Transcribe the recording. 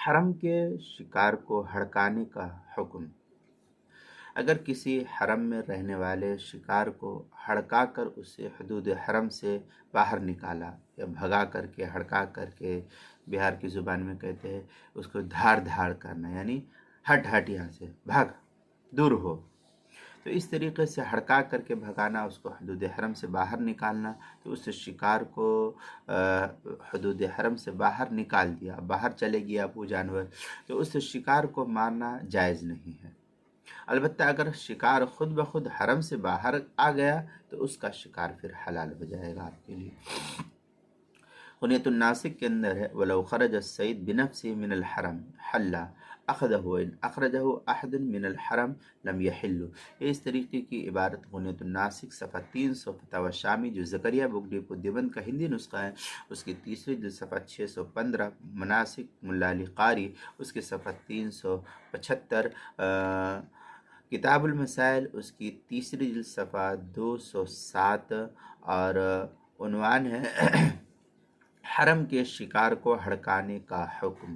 حرم کے شکار کو ہڑکانے کا حکم۔ اگر کسی حرم میں رہنے والے شکار کو ہڑکا کر اسے حدود حرم سے باہر نکالا یا بھگا کر کے ہڑکا کر کے، بہار کی زبان میں کہتے ہیں اس کو دھاڑ دھاڑ کرنا، یعنی ہٹ ہٹ یہاں سے بھاگ، دور ہو، تو اس طریقے سے ہڑکا کر کے بھگانا، اس کو حدود حرم سے باہر نکالنا، تو اس شکار کو حدود حرم سے باہر نکال دیا، باہر چلے گیا وہ جانور، تو اس شکار کو مارنا جائز نہیں ہے۔ البتہ اگر شکار خود بخود حرم سے باہر آ گیا تو اس کا شکار پھر حلال ہو جائے گا آپ کے لیے۔ غنیۃ الناسک کے اندر ہے وَلَوْ خَرَجَ الصَّيْدُ بِنَفْسِهِ مِنَ الْحَرَمِ حَلَّ أَخَذَهُ وَإِنْ أَخْرَجَهُ أَحَدٌ مِنَ الْحَرَمِ لَمْ يَحِلُّ۔ یہ اس طریقے کی عبارت غنیۃ الناسک صفحہ 300 فتاوی شامی جو زکریا بک ڈیپو دیوبند کا ہندی نسخہ ہے، اس کی تیسری جلد صفحہ 615، مناسک ملا علی قاری اس کے صفحہ 375، کتاب المسائل اس کی تیسری جلد صفحہ 207، اور عنوان ہے حرم کے شکار کو ہڑکانے کا حکم۔